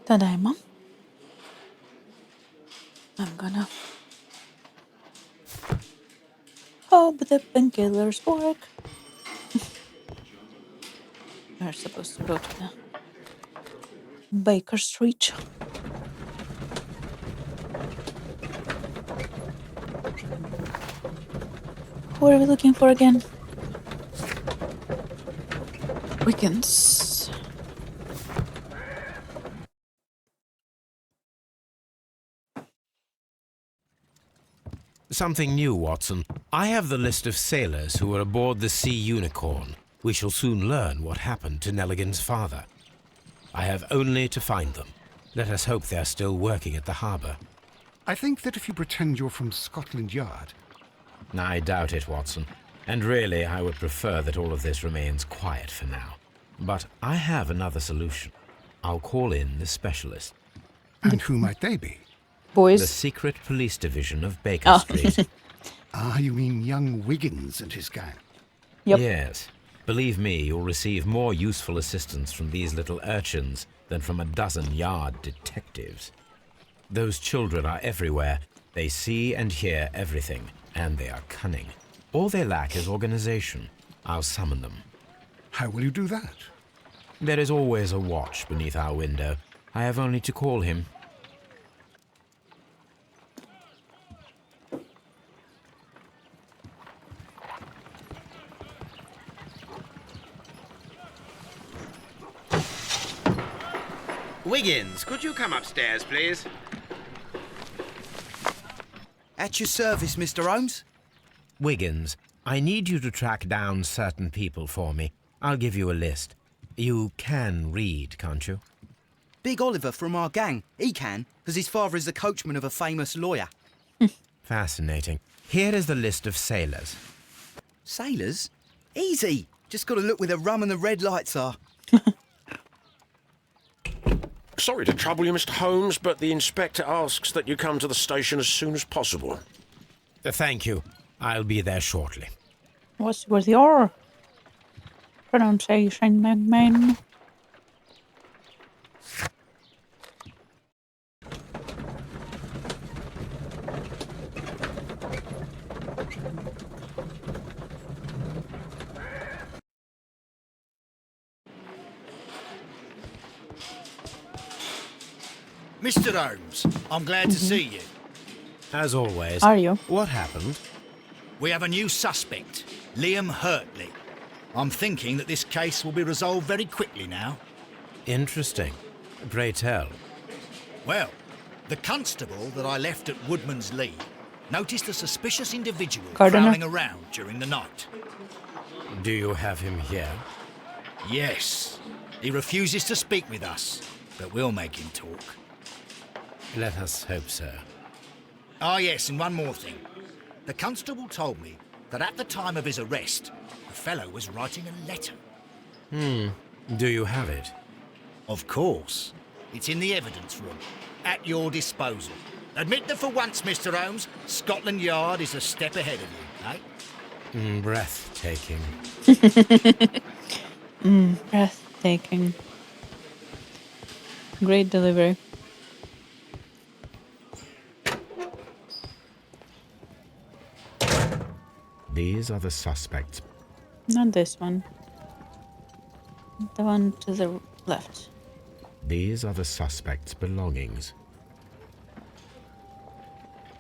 Tadaima. I'm gonna hope the painkillers work. We're supposed to go to the Baker Street. Who are we looking for again? Weekends. Something new, Watson. I have the list of sailors who were aboard the Sea Unicorn. We shall soon learn what happened to Nelligan's father. I have only to find them. Let us hope they're still working at the harbour. I think that if you pretend you're from Scotland Yard... I doubt it, Watson. And really, I would prefer that all of this remains quiet for now. But I have another solution. I'll call in the specialist. And who might they be? Boys. The secret police division of Baker Street. Ah, you mean young Wiggins and his gang? Yep. Yes. Believe me, you'll receive more useful assistance from these little urchins than from a dozen yard detectives. Those children are everywhere. They see and hear everything, and they are cunning. All they lack is organization. I'll summon them. How will you do that? There is always a watch beneath our window. I have only to call him. Wiggins, could you come upstairs, please? At your service, Mr. Holmes. Wiggins, I need you to track down certain people for me. I'll give you a list. You can read, can't you? Big Oliver from our gang. He can, because his father is the coachman of a famous lawyer. Fascinating. Here is the list of sailors. Sailors? Easy. Just got to look where the rum and the red lights are. Sorry to trouble you, Mr. Holmes, but the inspector asks that you come to the station as soon as possible. Thank you. I'll be there shortly. What's with your pronunciation, man? Mr. Holmes, I'm glad to see you. As always. Are you? What happened? We have a new suspect, Liam Hurtley. I'm thinking that this case will be resolved very quickly now. Interesting. Pray tell. Well, the constable that I left at Woodman's Lee noticed a suspicious individual Gardener? prowling around during the night. Do you have him here? Yes, he refuses to speak with us, but we'll make him talk. Let us hope so. Ah, yes, and one more thing. The constable told me that at the time of his arrest, the fellow was writing a letter. Do you have it? Of course. It's in the evidence room, at your disposal. Admit that for once, Mr. Holmes, Scotland Yard is a step ahead of you, eh? Breathtaking. Breathtaking. Great delivery. These are the suspects. Not this one. The one to the left. These are the suspects' belongings.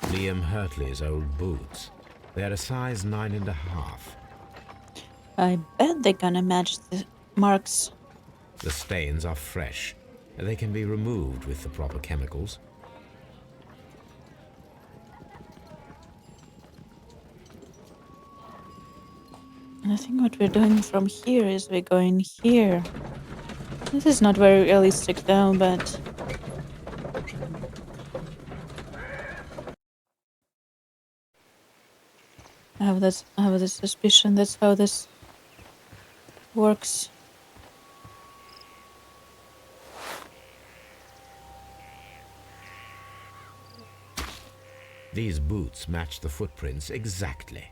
Liam Hurtley's old boots. They're a size 9.5. I bet they're gonna match the marks. The stains are fresh. They can be removed with the proper chemicals. I think what we're doing from here is we're going here. This is not very realistic though, but... I have this suspicion that's how this works. These boots match the footprints exactly.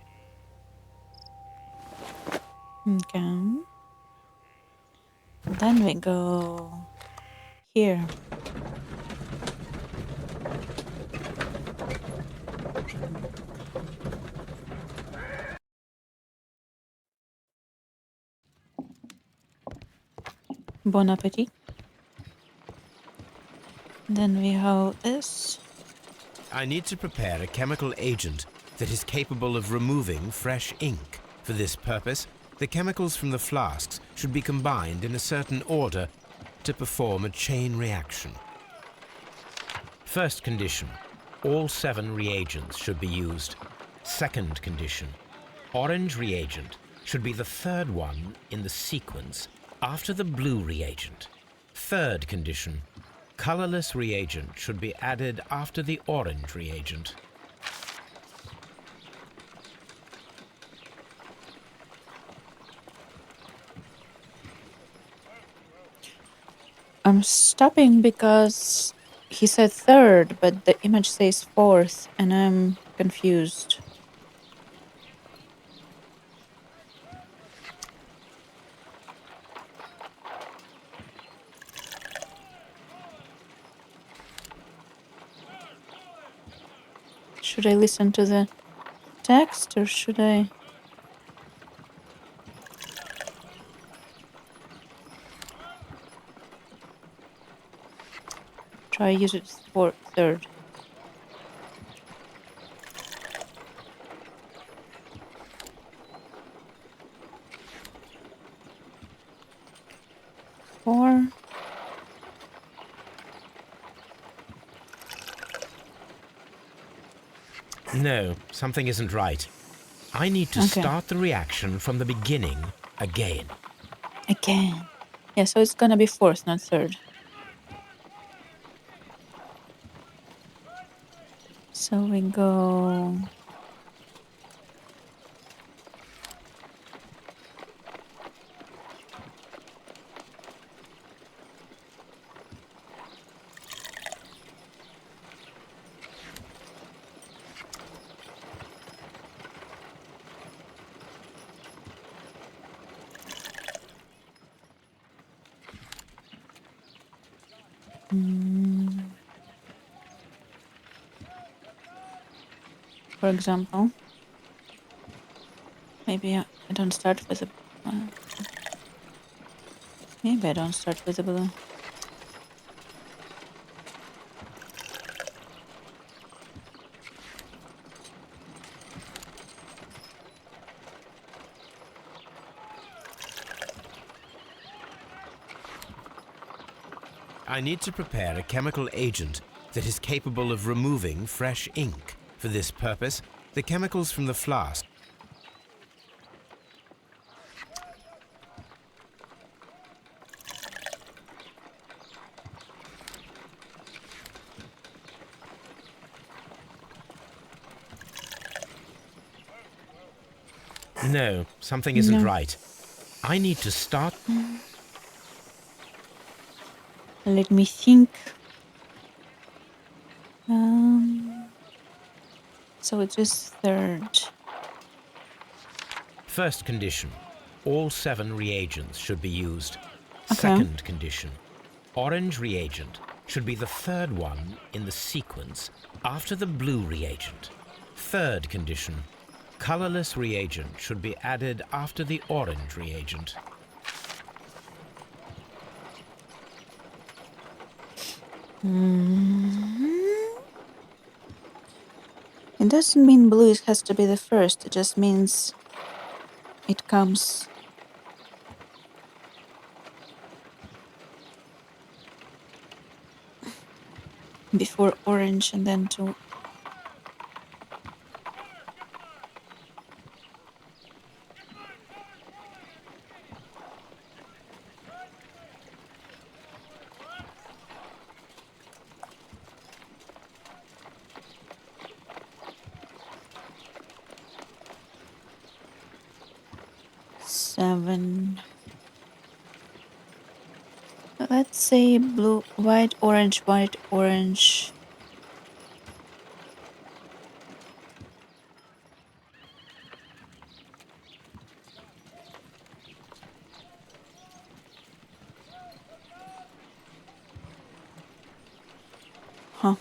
Okay. Then we go here. Bon appetit. Then we have this. I need to prepare a chemical agent that is capable of removing fresh ink. For this purpose, the chemicals from the flasks should be combined in a certain order to perform a chain reaction. First condition, all 7 reagents should be used. Second condition, orange reagent should be the third one in the sequence after the blue reagent. Third condition, colorless reagent should be added after the orange reagent. I'm stopping because he said third, but the image says fourth, and I'm confused. Should I listen to the text or should I? Try use it for third. Four. No, something isn't right. I need to start the reaction from the beginning again. Again. Yeah, so it's gonna be fourth, not third. So we go. For example, maybe I don't start with a. Maybe I don't start with a blue. I need to prepare a chemical agent that is capable of removing fresh ink. For this purpose, the chemicals from the flask No, something isn't right. I need to start. Let me think. So it is third. First condition, all 7 reagents should be used. Okay. Second condition, orange reagent should be the third one in the sequence after the blue reagent. Third condition, colorless reagent should be added after the orange reagent. It doesn't mean blue has to be the first. It just means it comes before orange and then to. Seven. Let's say blue, white, orange, white, orange. Huh.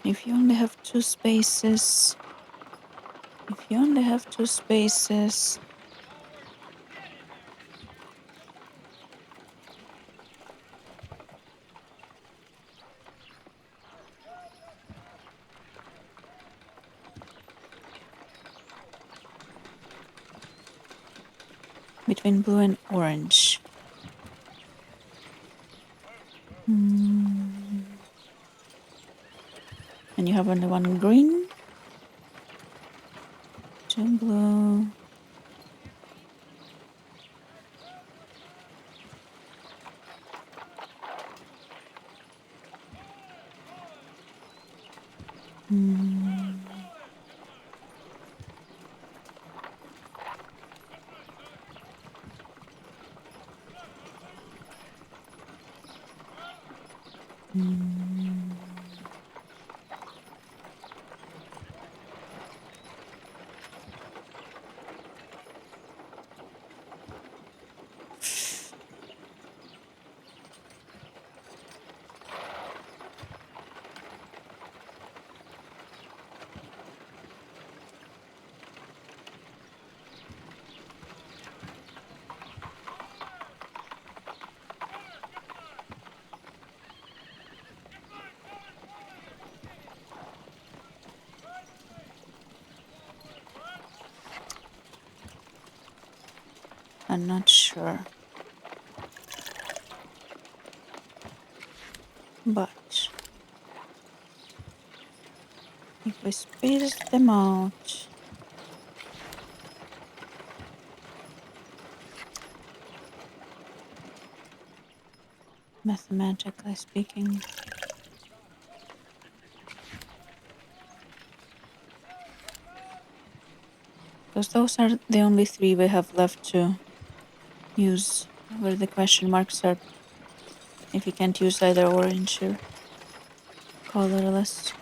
If you only have two spaces. If you only have two spaces. Between blue and orange. And you have only one green. Two blue. I'm not sure. But if we space them out, mathematically speaking, because those are the only three we have left to use where the question marks are if you can't use either orange or colorless.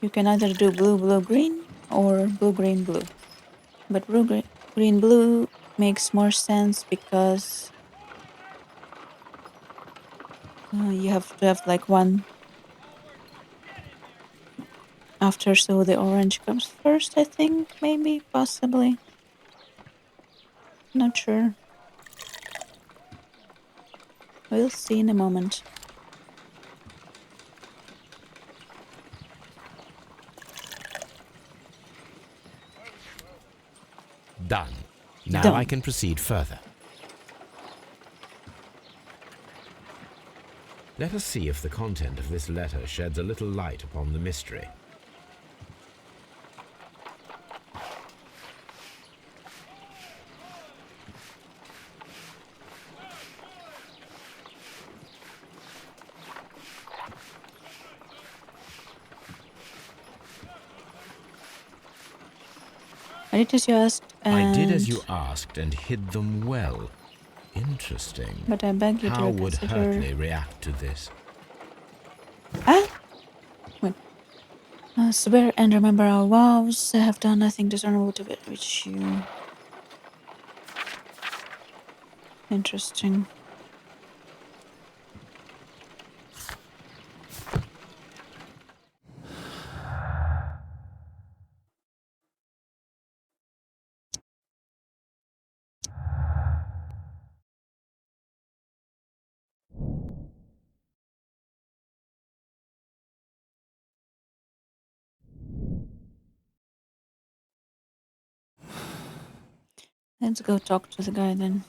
You can either do blue, blue, green or blue, green, blue. But blue, green, blue makes more sense because you have to have like one after, so the orange comes first, I think, maybe, possibly. Not sure. We'll see in a moment. Done. Now Done. I can proceed further. Let us see if the content of this letter sheds a little light upon the mystery. I did as you asked, I did as you asked and hid them well. Interesting. But I beg you How to would consider... Hurtley react to this? Ah? Wait. Swear and remember our vows. I have done nothing dishonorable to which you... Interesting. Let's go talk to the guy then.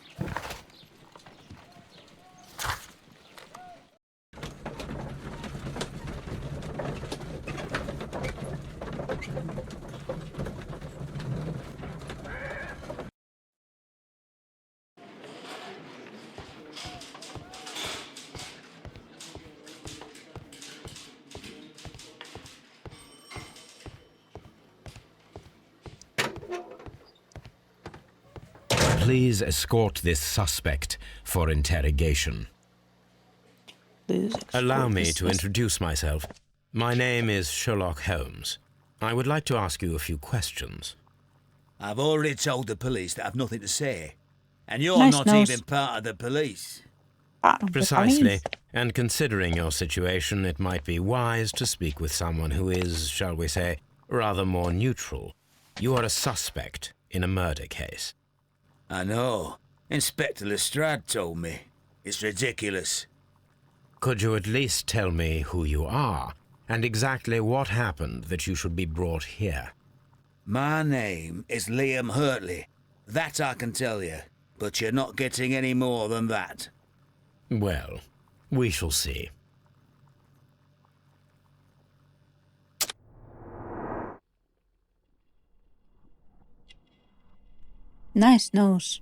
Please escort this suspect for interrogation. Allow me to introduce myself. My name is Sherlock Holmes. I would like to ask you a few questions. I've already told the police that I've nothing to say. And you're Nice not nose. even part of the police. Part of the Precisely. police. And considering your situation, it might be wise to speak with someone who is, shall we say, rather more neutral. You are a suspect in a murder case. I know. Inspector Lestrade told me. It's ridiculous. Could you at least tell me who you are, and exactly what happened that you should be brought here? My name is Liam Hurtley. That I can tell you. But you're not getting any more than that. Well, we shall see. Nice nose.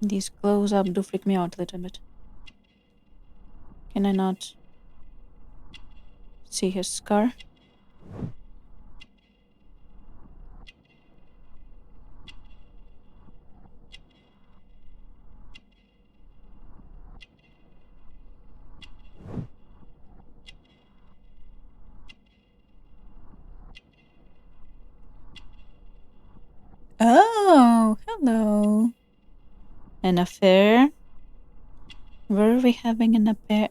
These close-up do freak me out a little bit. Can I not see his scar? Oh, hello. An affair? Were we having an affair?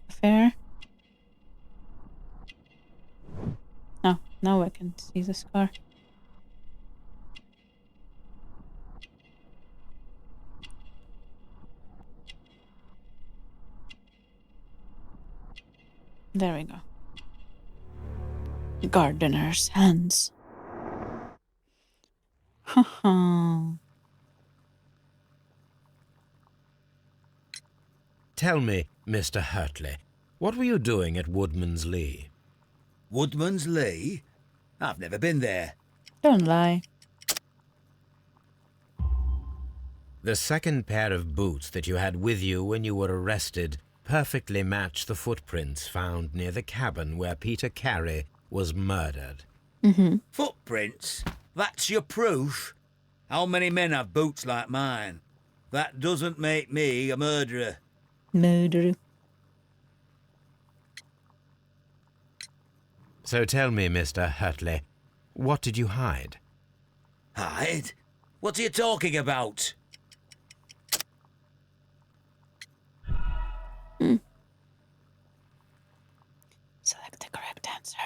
Affair? Oh, now I can see the scar. There we go. Gardener's hands. Haha. Tell me, Mr. Hurtley, what were you doing at Woodman's Lee? Woodman's Lee? I've never been there. Don't lie. The second pair of boots that you had with you when you were arrested perfectly match the footprints found near the cabin where Peter Carey was murdered. Footprints? That's your proof? How many men have boots like mine? That doesn't make me a murderer. Murderer. So tell me, Mr. Hurtley, what did you hide? Hide? What are you talking about? Select the correct answer.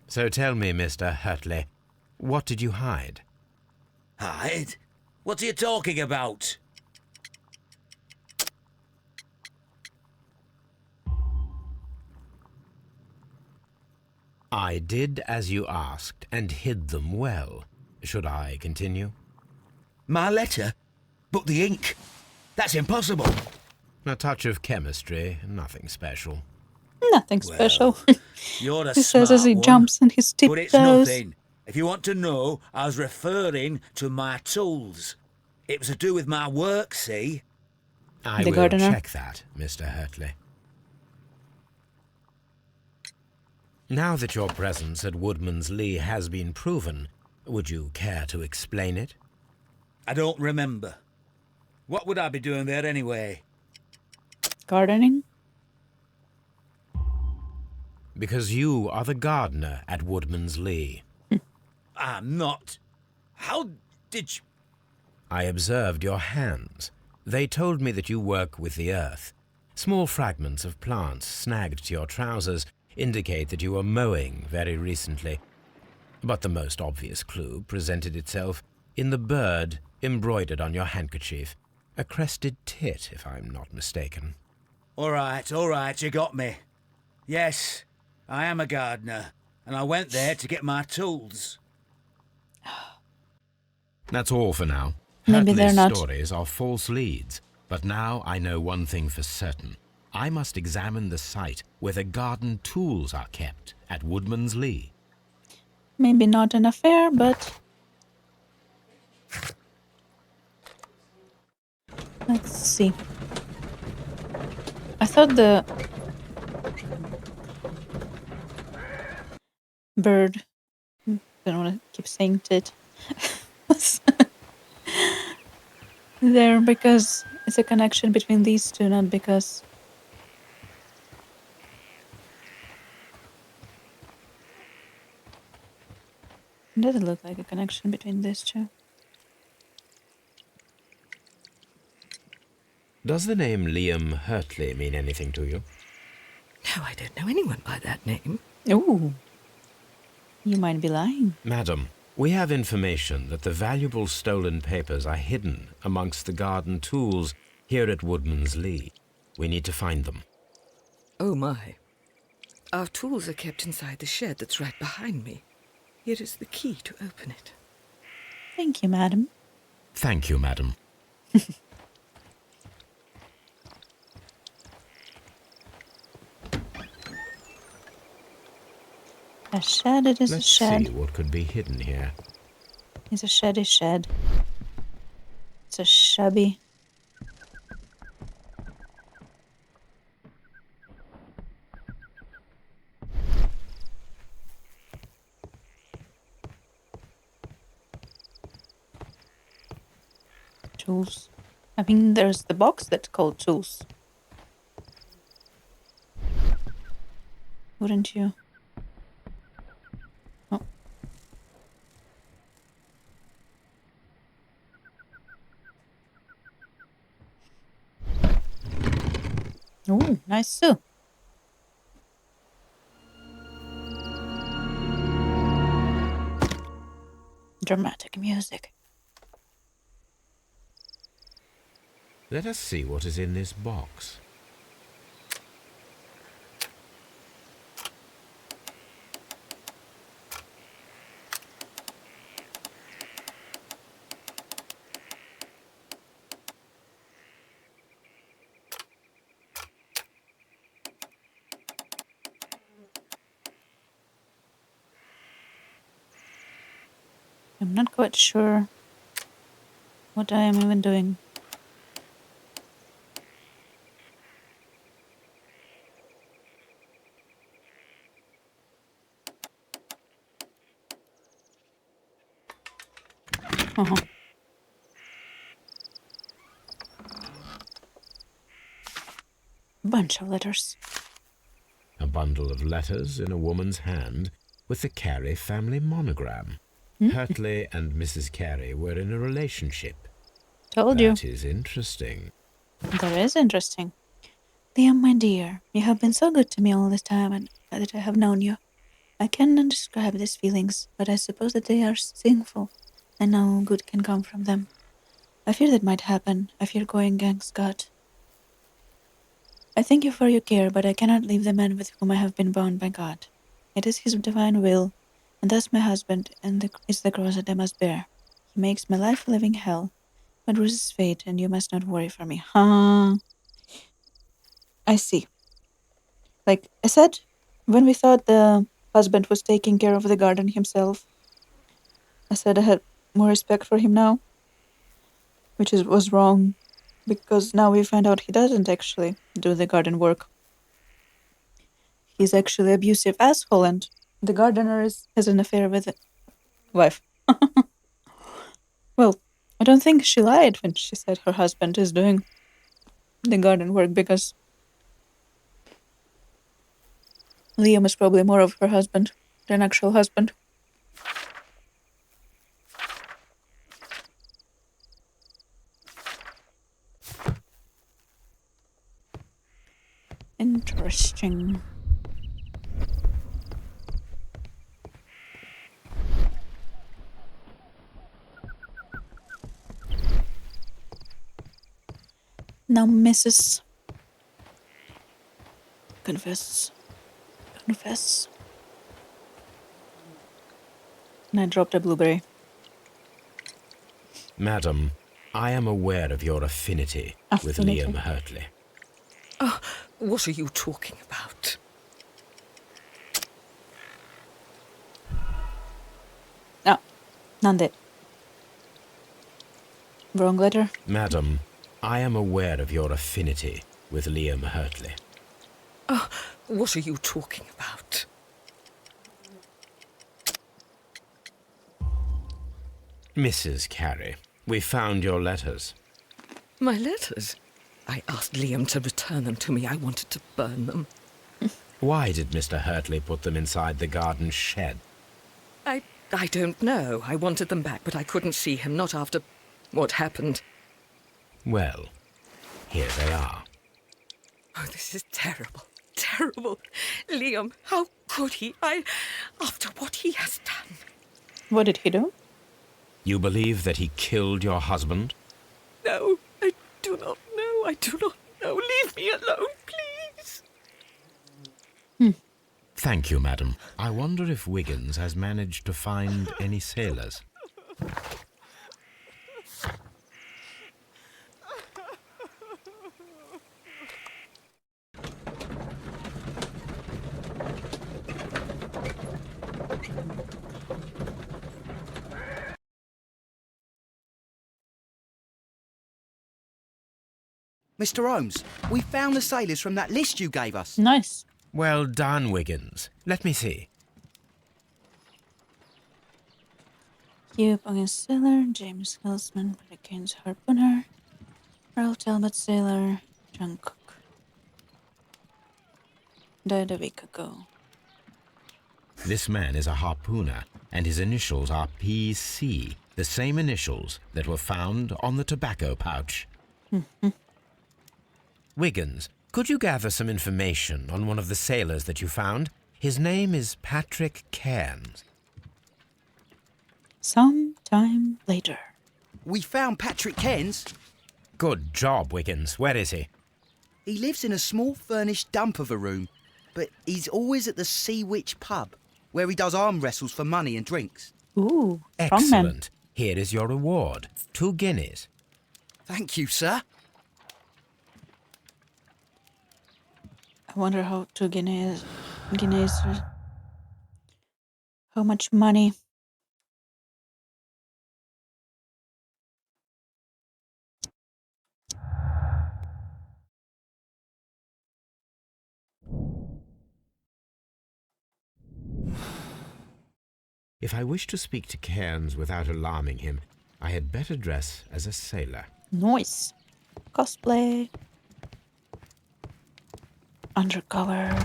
So tell me, Mr. Hurtley, what did you hide? Hide? What are you talking about? I did as you asked and hid them well. Should I continue? My letter? But the ink? That's impossible. A touch of chemistry, nothing special. Nothing special. You're a He smart says as he one, jumps on his but it's tiptoes. nothing. If you want to know, I was referring to my tools. It was to do with my work, see? I The will gardener. check that, Mr. Hurtley. Now that your presence at Woodman's Lee has been proven, would you care to explain it? I don't remember. What would I be doing there anyway? Gardening? Because you are the gardener at Woodman's Lee. I'm not. How did you... I observed your hands. They told me that you work with the earth. Small fragments of plants snagged to your trousers indicate that you were mowing very recently. But the most obvious clue presented itself in the bird embroidered on your handkerchief. A crested tit, if I'm not mistaken. All right, you got me. Yes, I am a gardener, and I went there to get my tools. That's all for now. Maybe they're Hurtley's not. stories are false leads, but now I know one thing for certain. I must examine the site where the garden tools are kept at Woodman's Lee. Maybe not an affair, but... Let's see. I thought the bird, I don't want to keep saying tit, was there because it's a connection between these two, not because... Doesn't look like a connection between these two. Does the name Liam Hurtley mean anything to you? No, I don't know anyone by that name. Ooh. You might be lying. Madam, we have information that the valuable stolen papers are hidden amongst the garden tools here at Woodman's Lee. We need to find them. Oh, my. Our tools are kept inside the shed that's right behind me. Here is the key to open it. Thank you, madam. Thank you, madam. A shed, it is Let's a shed. see what could be hidden here. It's a shed, shed. It's a shabby. Tools. I mean, there's the box that's called tools. Wouldn't you? Oh. Ooh, nice soup. Dramatic music. Let us see what is in this box. I'm not quite sure what I am even doing. Uh-huh. Bunch of letters. A bundle of letters in a woman's hand with the Carey family monogram. Hurtley and Mrs. Carey were in a relationship. Told you. That is interesting. That is interesting. Liam, my dear, you have been so good to me all this time and that I have known you. I cannot describe these feelings, but I suppose that they are sinful, and no good can come from them. I fear that might happen. I fear going against God. I thank you for your care, but I cannot leave the man with whom I have been bound by God. It is his divine will, and thus my husband is the cross that I must bear. He makes my life a living hell, but bruises fate, and you must not worry for me. Huh? I see. Like I said, when we thought the husband was taking care of the garden himself, I said I had more respect for him now, which was wrong, because now we find out he doesn't actually do the garden work. He's actually an abusive asshole, and the gardener has an affair with the wife. Well, I don't think she lied when she said her husband is doing the garden work, because Liam is probably more of her husband than actual husband. Interesting. Now, Mrs. Confess. And I dropped a blueberry. Madam, I am aware of your affinity with Liam Hurtley. Oh, what are you talking about? Ah, Nande. Wrong letter. Madam, I am aware of your affinity with Liam Hurtley. Oh, what are you talking about? Mrs. Carey, we found your letters. My letters? I asked Liam to return them to me. I wanted to burn them. Why did Mr. Hurtley put them inside the garden shed? I I don't know. I wanted them back, but I couldn't see him, not after what happened. Well, here they are. Oh, this is terrible. Terrible. Liam, how could he? After what he has done. What did he do? You believe that he killed your husband? No, I do not know. I do not know. Leave me alone, please. Thank you, madam. I wonder if Wiggins has managed to find any sailors. Mr. Holmes, we found the sailors from that list you gave us. Nice. Well done, Wiggins. Let me see. Hugh Bungie sailor, James Hillsman, Hurricane's harpooner, Earl Talbot sailor, John Cook. Died a week ago. This man is a harpooner, and his initials are PC, the same initials that were found on the tobacco pouch. Wiggins, could you gather some information on one of the sailors that you found? His name is Patrick Cairns. Some time later. We found Patrick Cairns. Good job, Wiggins. Where is he? He lives in a small furnished dump of a room, but he's always at the Sea Witch pub, where he does arm wrestles for money and drinks. Ooh, strong man. Excellent. Here is your reward. 2 guineas. Thank you, sir. I wonder how 2 guineas, how much money. If I wish to speak to Cairns without alarming him, I had better dress as a sailor. Nice. Cosplay. Undercover.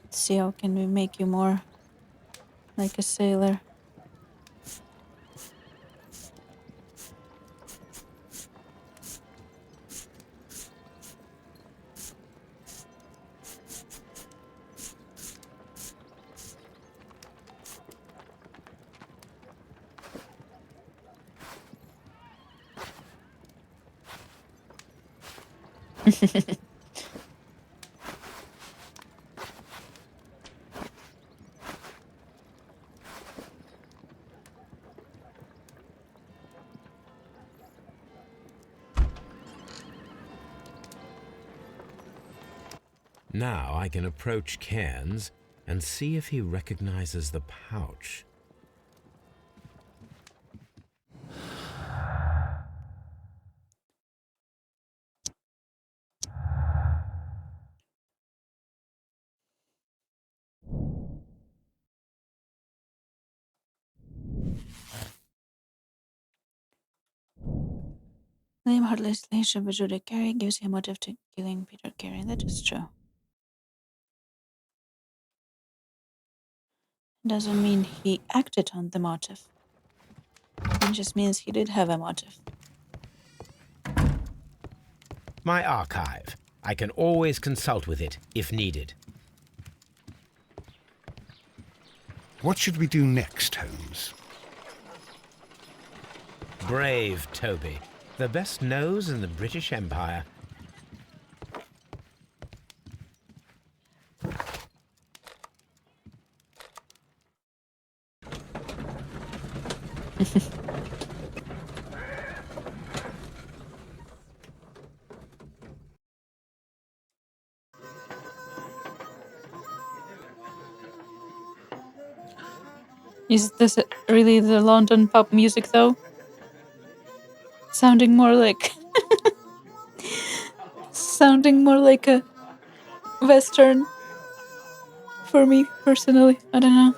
Let's see how can we make you more like a sailor. Now I can approach Cairns and see if he recognizes the pouch. Liam Hartley's relationship with Judy Carey gives him motive to killing Peter Carey. That is true. Doesn't mean he acted on the motive. It just means he did have a motive. My archive. I can always consult with it if needed. What should we do next, Holmes? Brave Toby. The best nose in the British Empire. Is this really the London pub music, though? Sounding more like sounding more like a Western for me personally. I don't know.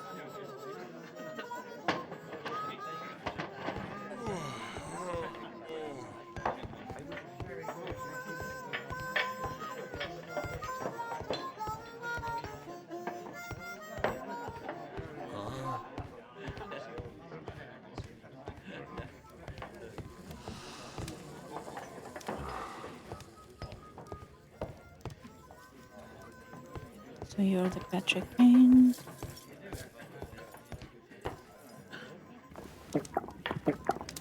So you're the Patrick King.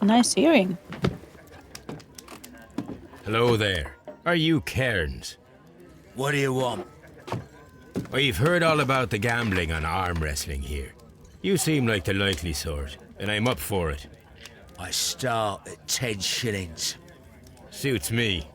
Nice hearing. Hello there. Are you Cairns? What do you want? I've heard all about the gambling on arm wrestling here. You seem like the likely sort, and I'm up for it. I start at 10 shillings. Suits me.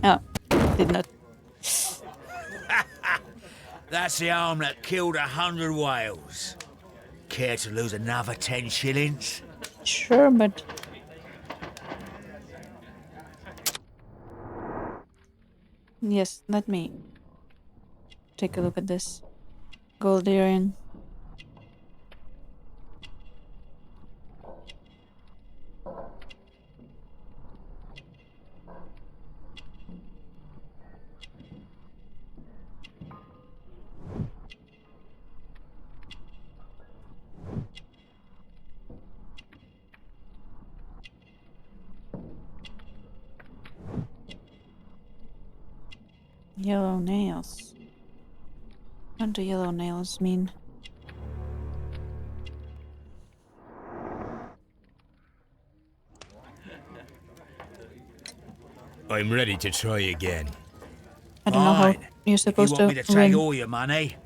Oh, did not. That's the arm that killed 100 whales. Care to lose another 10 shillings? Sure, but... Yes, let me take a look at this gold earring. Yellow nails. What do yellow nails mean? I'm ready to try again. I don't know how Fine. you're If you supposed want me to to take ring. all your money,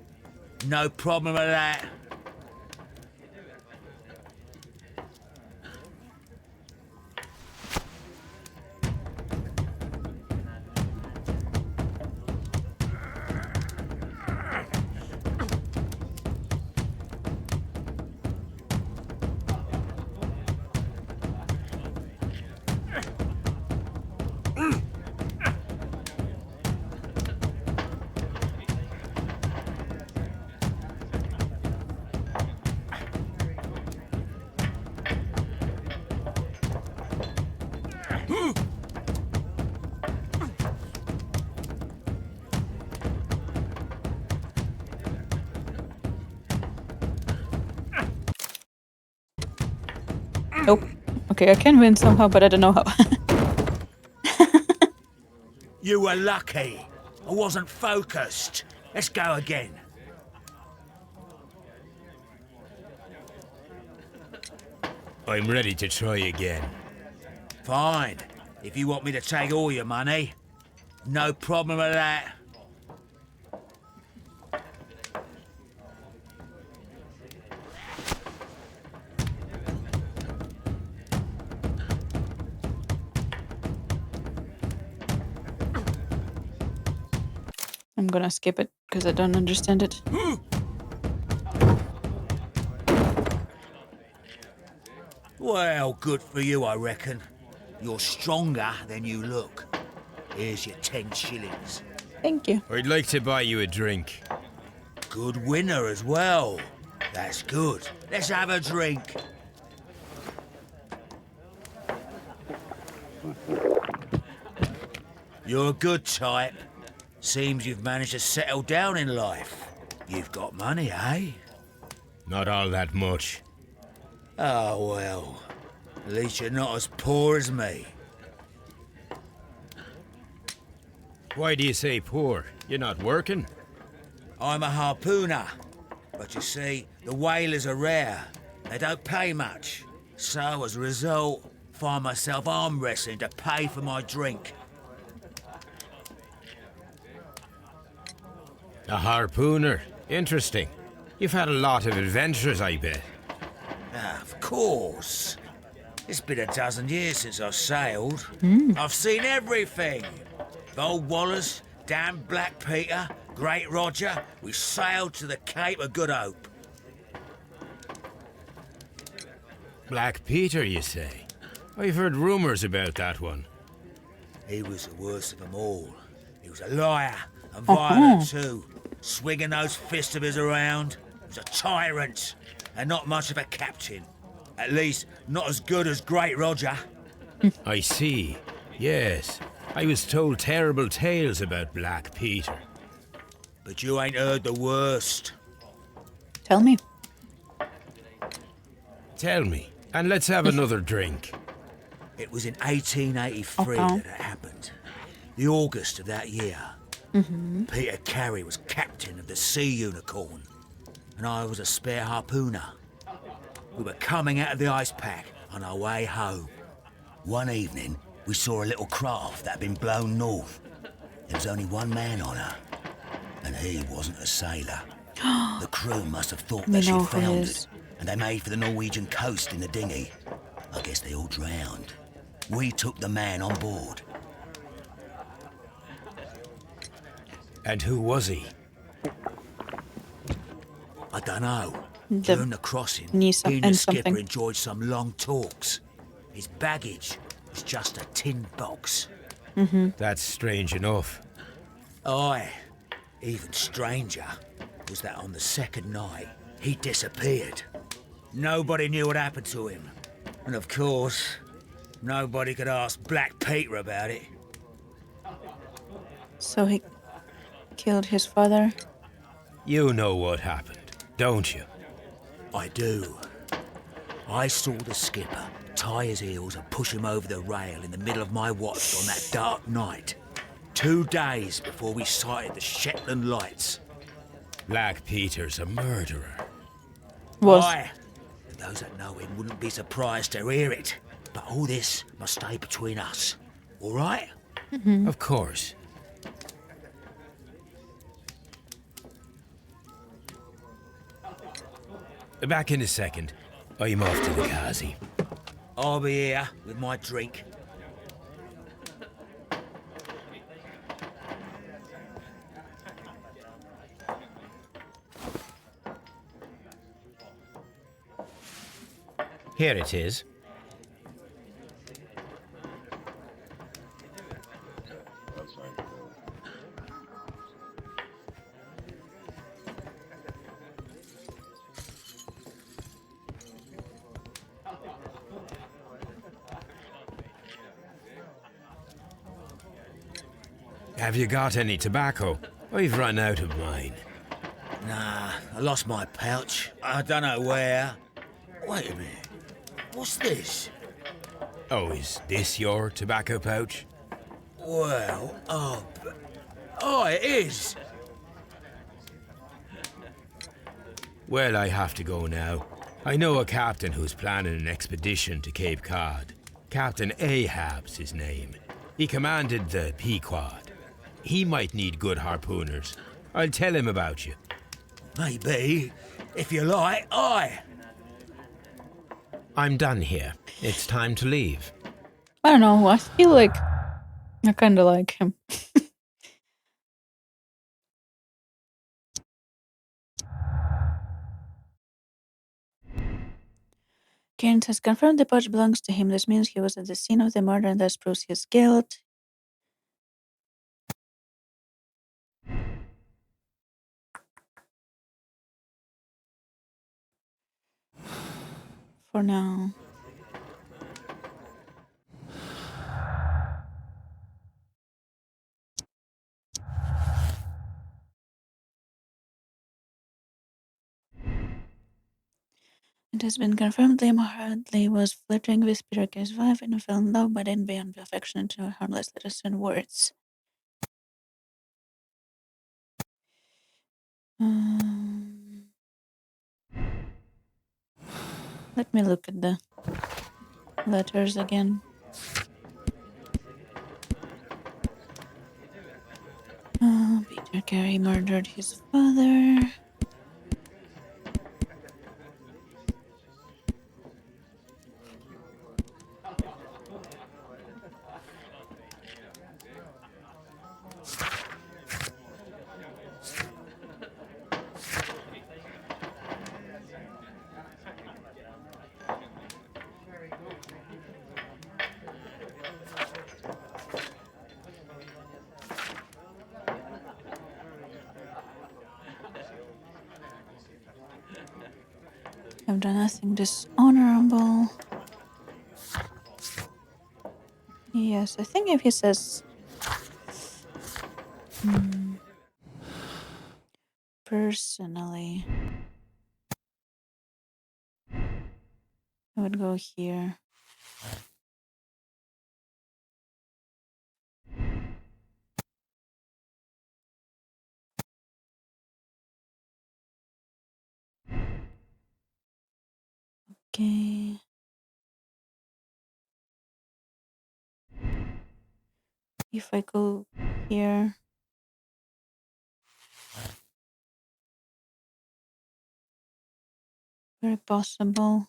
no problem with that. Nope. Okay, I can win somehow, but I don't know how. You were lucky. I wasn't focused. Let's go again. I'm ready to try again. Fine. If you want me to take all your money, no problem with that. I'm gonna skip it because I don't understand it. Well, good for you, I reckon. You're stronger than you look. Here's your 10 shillings. Thank you. I'd like to buy you a drink. Good winner as well. That's good. Let's have a drink. You're a good type. Seems you've managed to settle down in life. You've got money, eh? Not all that much. Oh, well. At least you're not as poor as me. Why do you say poor? You're not working? I'm a harpooner. But you see, the whalers are rare. They don't pay much. So, as a result, find myself arm wrestling to pay for my drink. A harpooner. Interesting. You've had a lot of adventures, I bet. Of course. It's been a dozen years since I've sailed. I've seen everything. Old Wallace, Dan Black Peter, Great Roger. We sailed to the Cape of Good Hope. Black Peter, you say? I've heard rumours about that one. He was the worst of them all. He was a liar, and violent too. Swinging those fists of his around. He was a tyrant, and not much of a captain. At least, not as good as Great Roger. I see. Yes. I was told terrible tales about Black Peter. But you ain't heard the worst. Tell me. Tell me, and let's have another drink. It was in 1883 that it happened. The August of that year. Peter Carey was captain of the Sea Unicorn, and I was a spare harpooner. We were coming out of the ice pack on our way home. One evening, we saw a little craft that had been blown north. There was only one man on her, and he wasn't a sailor. The crew must have thought that she'd foundered, and they made for the Norwegian coast in the dinghy. I guess they all drowned. We took the man on board. And who was he? I don't know. During the crossing, he and the skipper enjoyed some long talks. His baggage was just a tin box. That's strange enough. Aye. Even stranger was that on the second night, he disappeared. Nobody knew what happened to him. And of course, nobody could ask Black Peter about it. So he killed his father? You know what happened, don't you? I do. I saw the skipper tie his heels and push him over the rail in the middle of my watch on that dark night. 2 days before we sighted the Shetland lights. Black Peter's a murderer. Aye. And those that know him wouldn't be surprised to hear it. But all this must stay between us. All right? Of course. Back in a second. I'm off to the Kazi. I'll be here with my drink. Here it is. Have you got any tobacco? I've run out of mine. Nah, I lost my pouch. I don't know where. Wait a minute. What's this? Oh, is this your tobacco pouch? Well, oh, it is. Well, I have to go now. I know a captain who's planning an expedition to Cape Cod. Captain Ahab's his name. He commanded the Pequod. He might need good harpooners. I'll tell him about you. Maybe. If you like, aye. I'm done here. It's time to leave. I don't know. I feel like I kind of like him. Kent has confirmed the pouch belongs to him. This means he was at the scene of the murder and thus proves his guilt. For now. It has been confirmed Liam Hartley was flirting with Peter Kay's wife and fell in love, but didn't beyond affection to harmless letters and words. Let me look at the letters again. Peter Carey murdered his father. I've done nothing dishonorable. Yes, I think if he says personally, I would go here. Okay. If I go here, very possible.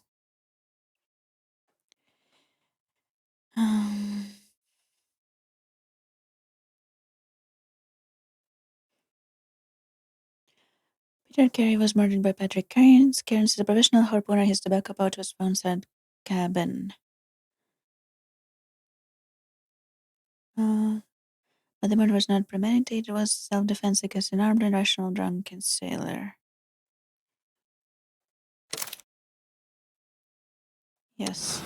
Peter Carey was murdered by Patrick Cairns. Cairns is a professional harpooner. His tobacco pouch was found inside cabin. But the murder was not premeditated. It was self-defense against an armed and rational drunken sailor. Yes.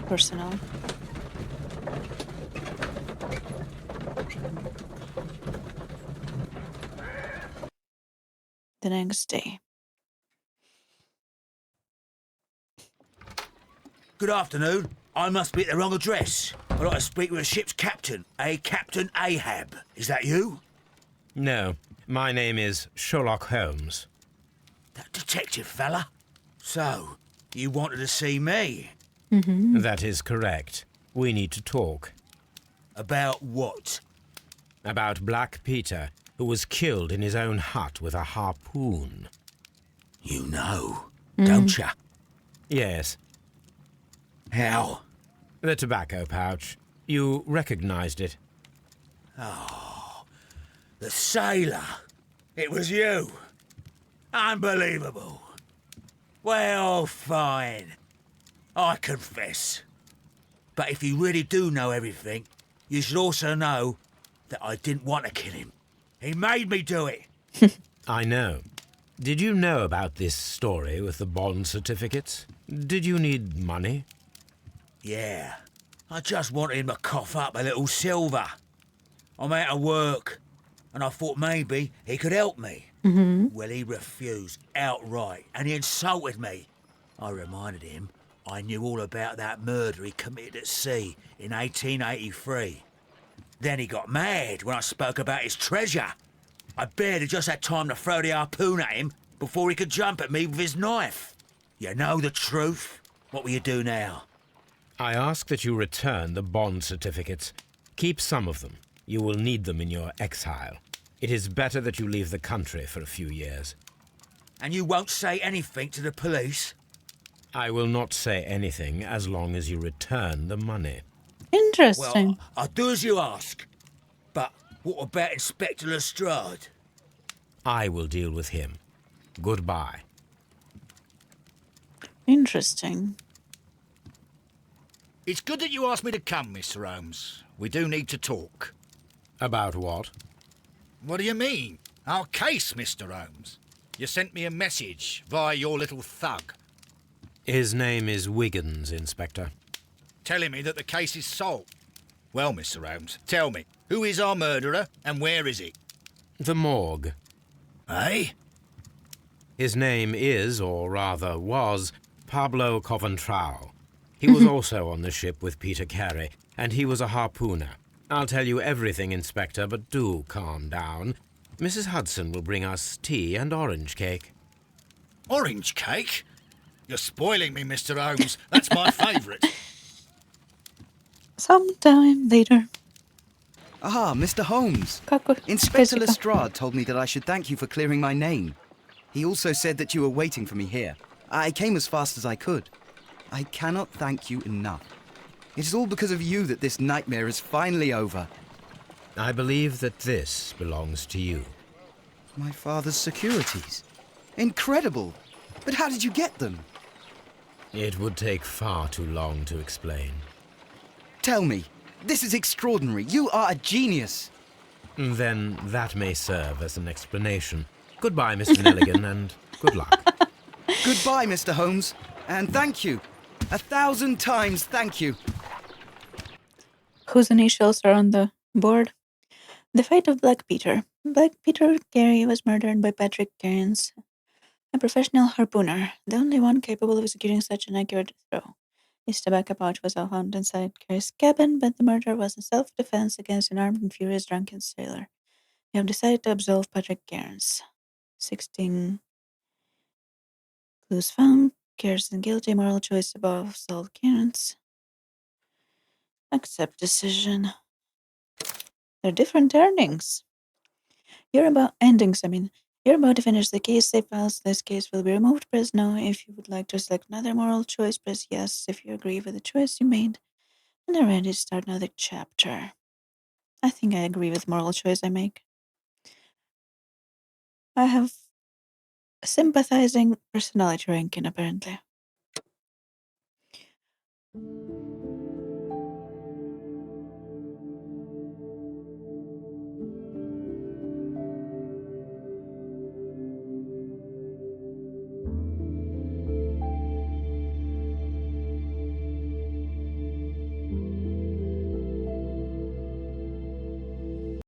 Personal. The next day. Good afternoon. I must be at the wrong address. I'd like to speak with a ship's captain, a Captain Ahab. Is that you? No, my name is Sherlock Holmes. That detective fella? So, you wanted to see me? That is correct. We need to talk. About what? About Black Peter, who was killed in his own hut with a harpoon. You know, don't ya? Yes, How? the tobacco pouch. You recognized it. The sailor. It was you. Unbelievable. Well, fine. I confess. But if you really do know everything, you should also know that I didn't want to kill him. He made me do it. I know. Did you know about this story with the bond certificates? Did you need money? Yeah. I just wanted him to cough up a little silver. I'm out of work, and I thought maybe he could help me. Well, he refused outright, and he insulted me. I reminded him I knew all about that murder he committed at sea in 1883. Then he got mad when I spoke about his treasure. I barely just had time to throw the harpoon at him before he could jump at me with his knife. You know the truth. What will you do now? I ask that you return the bond certificates. Keep some of them. You will need them in your exile. It is better that you leave the country for a few years. And you won't say anything to the police? I will not say anything as long as you return the money. Interesting. Well, I'll do as you ask. But what about Inspector Lestrade? I will deal with him. Goodbye. Interesting. It's good that you asked me to come, Mr. Holmes. We do need to talk. About what? What do you mean? Our case, Mr. Holmes. You sent me a message via your little thug, His name is Wiggins, Inspector. telling me that the case is solved. Well, Mr. Holmes, tell me, who is our murderer and where is he? The morgue. Eh? His name is, or rather was, Pablo Coventrao. He was also on the ship with Peter Carey, and he was a harpooner. I'll tell you everything, Inspector, but do calm down. Mrs. Hudson will bring us tea and orange cake. Orange cake? You're spoiling me, Mr. Holmes. That's my favourite. Sometime later. Ah, Mr. Holmes. Kako, Inspector Jessica. Lestrade told me that I should thank you for clearing my name. He also said that you were waiting for me here. I came as fast as I could. I cannot thank you enough. It is all because of you that this nightmare is finally over. I believe that this belongs to you. My father's securities. Incredible! But how did you get them? It would take far too long to explain. Tell me. This is extraordinary. You are a genius. Then that may serve as an explanation. Goodbye, Mr. Nelligan, and good luck. Goodbye, Mr. Holmes. And thank you. 1,000 times thank you. Whose initials are on the board? The fate of Black Peter. Black Peter Carey was murdered by Patrick Cairns, a professional harpooner, the only one capable of executing such an accurate throw. His tobacco pouch was found inside Carey's cabin, but the murder was in self-defense against an armed and furious drunken sailor. We have decided to absolve Patrick Cairns. 16 clues found. Cairns is guilty. Moral choice above. Absolve Cairns. Accept decision. They're different endings. You're about to finish the case. Save files. This case will be removed. Press no if you would like to select another moral choice. Press yes if you agree with the choice you made. And are ready to start another chapter. I think I agree with the moral choice I make. I have a sympathizing personality ranking, apparently.